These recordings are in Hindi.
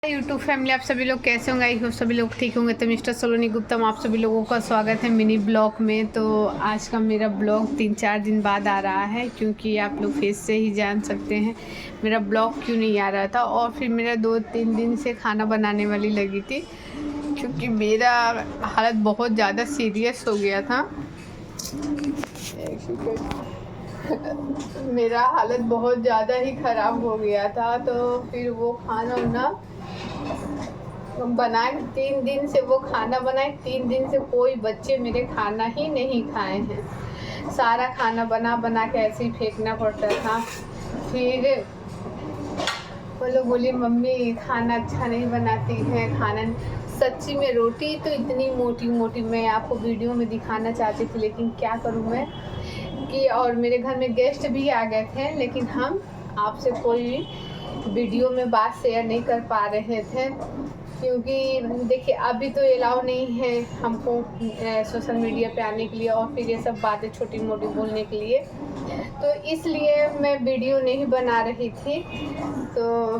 यूट्यूब फैमिली, आप सभी लोग कैसे होंगे? आई होप सभी लोग ठीक होंगे। तो मिस्टर सलोनी गुप्ता आप सभी लोगों का स्वागत है मिनी ब्लॉग में। तो आज का मेरा ब्लॉग 3-4 दिन बाद आ रहा है, क्योंकि आप लोग फेस से ही जान सकते हैं मेरा ब्लॉग क्यों नहीं आ रहा था। और फिर मेरा 2-3 दिन से खाना बनाने वाली लगी थी, क्योंकि मेरा हालत बहुत ज़्यादा सीरियस हो गया था। मेरा हालत बहुत ज़्यादा ही ख़राब हो गया था। तो फिर वो खाना वाना बनाए, 3 दिन से वो खाना बनाए, 3 दिन से कोई बच्चे मेरे खाना ही नहीं खाए हैं। सारा खाना बना बना के ऐसे ही फेंकना पड़ता था। फिर वो लोग बोली मम्मी खाना अच्छा नहीं बनाती हैं। खाना सच्ची में रोटी तो इतनी मोटी मोटी मैं आपको वीडियो में दिखाना चाहती थी, लेकिन क्या करूँ मैं कि और मेरे घर में गेस्ट भी आ गए थे, लेकिन हम आपसे कोई वीडियो में बात शेयर नहीं कर पा रहे थे, क्योंकि देखिए अभी तो अलाउ नहीं है हमको सोशल मीडिया पे आने के लिए और फिर ये सब बातें छोटी मोटी बोलने के लिए। तो इसलिए मैं वीडियो नहीं बना रही थी। तो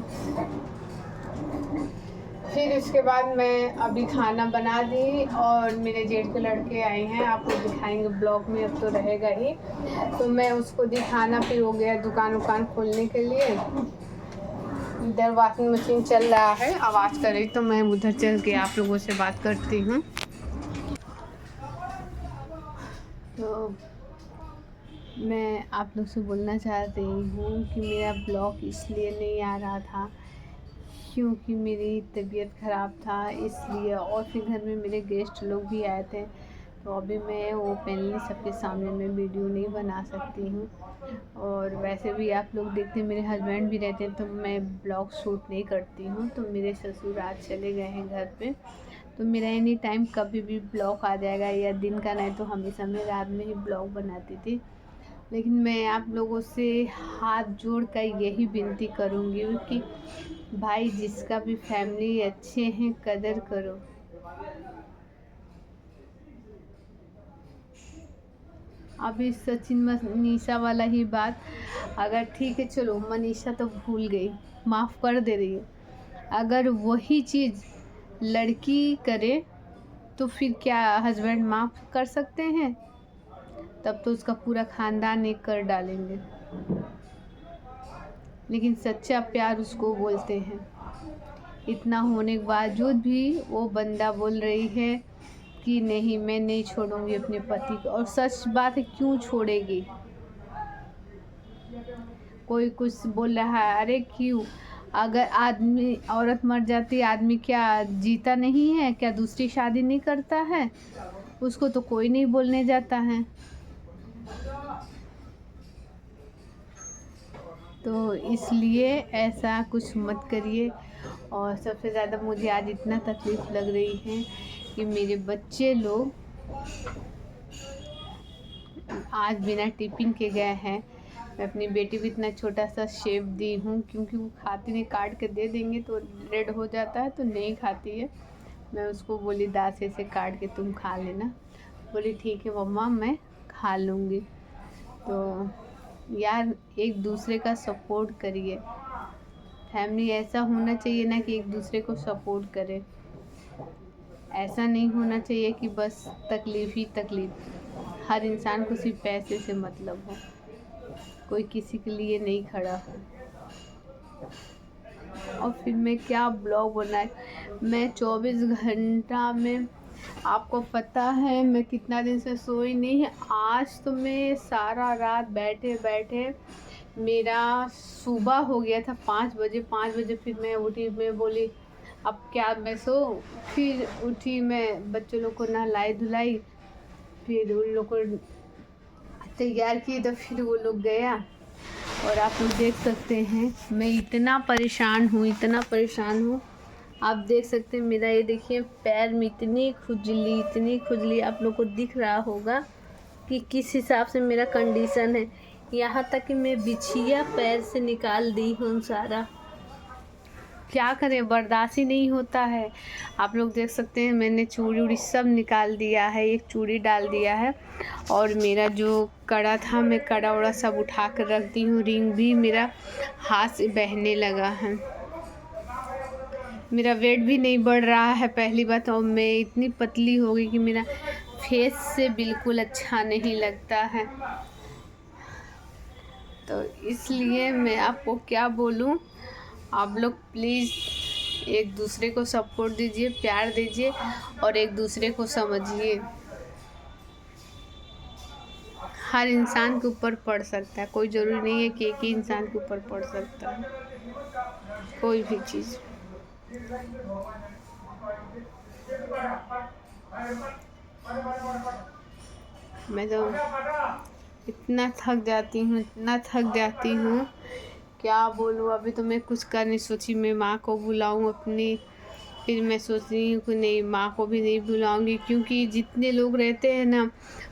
फिर उसके बाद मैं अभी खाना बना दी और मेरे जेठ के लड़के आए हैं, आपको दिखाएंगे ब्लॉग में, अब तो रहेगा ही। तो मैं उसको दिखाना फिर हो गया दुकान खोलने के लिए। इधर वॉशिंग मशीन चल रहा है, आवाज़ कर रही, तो मैं उधर चल के आप लोगों से बात करती हूँ। तो मैं आप लोग से बोलना चाहती हूँ कि मेरा ब्लॉग इसलिए नहीं आ रहा था क्योंकि मेरी तबीयत ख़राब था, इसलिए। और फिर घर में मेरे गेस्ट लोग भी आए थे, तो अभी मैं ओपनली सबके सामने मैं वीडियो नहीं बना सकती हूँ। और वैसे भी आप लोग देखते हैं मेरे हस्बैंड भी रहते हैं, तो मैं ब्लॉग शूट नहीं करती हूँ। तो मेरे ससुर आज चले गए हैं घर पे, तो मेरा एनी टाइम कभी भी ब्लॉग आ जाएगा, या दिन का नहीं तो हमेशा मैं रात में ही ब्लॉग बनाती थी। लेकिन मैं आप लोगों से हाथ जोड़ कर यही विनती करूँगी कि भाई जिसका भी फैमिली अच्छे हैं कदर करो। अभी सचिन मनीषा वाला ही बात, अगर ठीक है चलो मनीषा तो भूल गई, माफ़ कर दे रही है, अगर वही चीज़ लड़की करे तो फिर क्या हस्बैंड माफ़ कर सकते हैं? तब तो उसका पूरा ख़ानदान एक कर डालेंगे। लेकिन सच्चा प्यार उसको बोलते हैं। इतना होने के बावजूद भी वो बंदा बोल रही है कि नहीं मैं नहीं छोड़ूंगी अपने पति को। और सच बात है, क्यों छोड़ेगी? कोई कुछ बोल रहा है, अरे क्यों? अगर आदमी औरत मर जाती, आदमी क्या जीता नहीं है? क्या दूसरी शादी नहीं करता है? उसको तो कोई नहीं बोलने जाता है। तो इसलिए ऐसा कुछ मत करिए। और सबसे ज़्यादा मुझे आज इतना तकलीफ़ लग रही है कि मेरे बच्चे लोग आज बिना टिफ़िन के गए हैं। मैं अपनी बेटी को इतना छोटा सा शेप दी हूँ, क्योंकि वो खाती नहीं, काट के दे देंगे तो रेड हो जाता है, तो नहीं खाती है। मैं उसको बोली दासे से काट के तुम खा लेना, बोली ठीक है मम्मा मैं खा लूँगी। तो यार एक दूसरे का सपोर्ट करिए। फैमिली ऐसा होना चाहिए ना कि एक दूसरे को सपोर्ट करे। ऐसा नहीं होना चाहिए कि बस तकलीफ़ ही तकलीफ़। हर इंसान को सिर्फ पैसे से मतलब हो, कोई किसी के लिए नहीं खड़ा हो। और फिर मैं क्या ब्लॉग बनाए, मैं 24 घंटा में, आपको पता है मैं कितना दिन से सोई नहीं है। आज तो मैं सारा रात बैठे बैठे, मेरा सुबह हो गया था 5 बजे। 5 बजे फिर मैं उठी, मैं बोली अब क्या मैं सो। फिर उठी, मैं बच्चों लोग को नहलाई धुलाई, फिर उन लोग को तैयार की, तो फिर वो लोग गया। और आप लोग देख सकते हैं मैं इतना परेशान हूँ, इतना परेशान हूँ। आप देख सकते हैं मेरा ये देखिए पैर में इतनी खुजली, इतनी खुजली, आप लोग को दिख रहा होगा कि किस हिसाब से मेरा कंडीशन है। यहाँ तक कि मैं बिछिया पैर से निकाल दी हूँ सारा। क्या करें, बर्दाश्त ही नहीं होता है। आप लोग देख सकते हैं मैंने चूड़ी उड़ी सब निकाल दिया है, एक चूड़ी डाल दिया है। और मेरा जो कड़ा था, मैं कड़ा उड़ा सब उठा कर रख दी हूँ। रिंग भी मेरा हाथ से बहने लगा है। मेरा वेट भी नहीं बढ़ रहा है पहली बात, और मैं इतनी पतली हो गई कि मेरा फेस से बिल्कुल अच्छा नहीं लगता है। तो इसलिए मैं आपको क्या बोलूं, आप लोग प्लीज़ एक दूसरे को सपोर्ट दीजिए, प्यार दीजिए और एक दूसरे को समझिए। हर इंसान के ऊपर पड़ सकता है, कोई ज़रूरी नहीं है कि एक ही इंसान के ऊपर पड़ सकता है कोई भी चीज़। मैं तो इतना थक जाती हूँ, इतना थक जाती हूँ, क्या बोलूँ। अभी तो मैं कुछ कर नहीं सोची, मैं माँ को बुलाऊँ अपनी। फिर मैं सोच रही हूँ कि नहीं, माँ को भी नहीं बुलाऊँगी, क्योंकि जितने लोग रहते हैं ना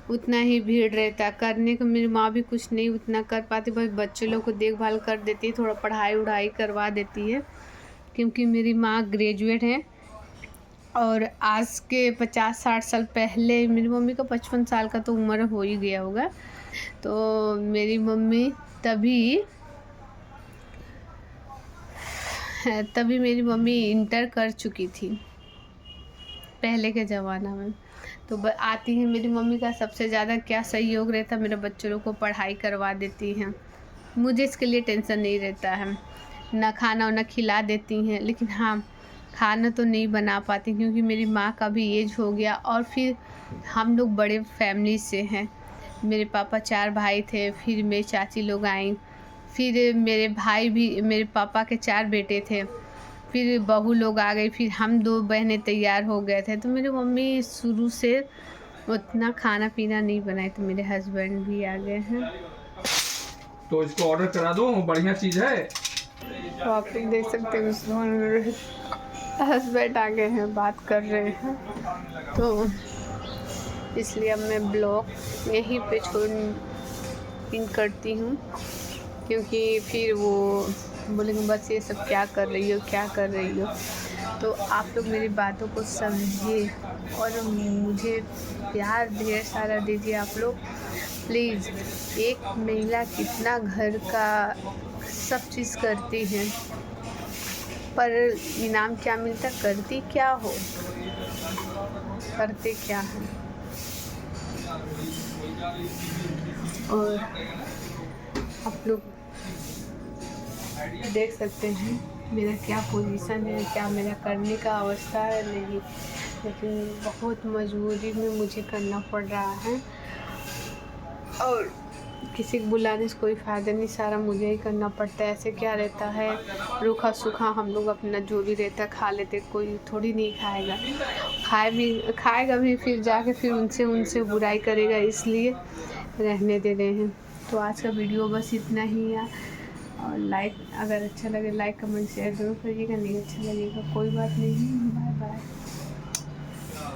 उतना ही भीड़ रहता है करने को। मेरी माँ भी कुछ नहीं उतना कर पाती, बस बच्चे लोग को देखभाल कर देती है, थोड़ा पढ़ाई वढ़ाई करवा देती है, क्योंकि मेरी माँ ग्रेजुएट है। और आज के 50-60 साल पहले मेरी मम्मी का 55 साल का तो उम्र हो ही गया होगा। तो मेरी मम्मी तभी मेरी मम्मी इंटर कर चुकी थी पहले के ज़माना में। तो आती है मेरी मम्मी का सबसे ज़्यादा क्या सहयोग रहता, मेरे बच्चों लोग को पढ़ाई करवा देती हैं। मुझे इसके लिए टेंशन नहीं रहता है, ना खाना वाना खिला देती हैं। लेकिन हाँ, खाना तो नहीं बना पाती, क्योंकि मेरी माँ का भी एज हो गया। और फिर हम लोग बड़े फैमिली से हैं, मेरे पापा 4 भाई थे, फिर मेरी चाची लोग आई, फिर मेरे भाई भी, मेरे पापा के 4 बेटे थे, फिर बहू लोग आ गई, फिर हम 2 बहनें तैयार हो गए थे। तो मेरी मम्मी शुरू से उतना खाना पीना नहीं बनाई। तो मेरे हस्बैंड भी आ गए हैं, तो इसको ऑर्डर करा दो, बढ़िया चीज़ है। तो आप लोग देख सकते हैं मेरे हस्बैंड आ गए हैं, बात कर रहे हैं। तो इसलिए अब मैं ब्लॉग यहीं पे इन करती हूँ, क्योंकि फिर वो बोलेंगे बस ये सब क्या कर रही हो, क्या कर रही हो। तो आप लोग मेरी बातों को समझिए और मुझे प्यार ढेर सारा दीजिए आप लोग प्लीज़। एक महिला कितना घर का सब चीज़ करती है, पर इनाम क्या मिलता, करती क्या हो, करते क्या है। और आप लोग देख सकते हैं मेरा क्या पोजीशन है, क्या मेरा करने का अवस्था है नहीं, लेकिन बहुत मजबूरी में मुझे करना पड़ रहा है। और किसी को बुलाने से कोई फ़ायदा नहीं, सारा मुझे ही करना पड़ता है। ऐसे क्या रहता है, रूखा सूखा हम लोग अपना जो भी रहता है खा लेते, कोई थोड़ी नहीं खाएगा। खाएगा भी फिर जाके फिर उनसे बुराई करेगा, इसलिए रहने दे रहे हैं। तो आज का वीडियो बस इतना ही है। और लाइक, अगर अच्छा लगे लाइक कमेंट शेयर ज़रूर करिएगा, नहीं अच्छा लगेगा कोई बात नहीं। Bye bye.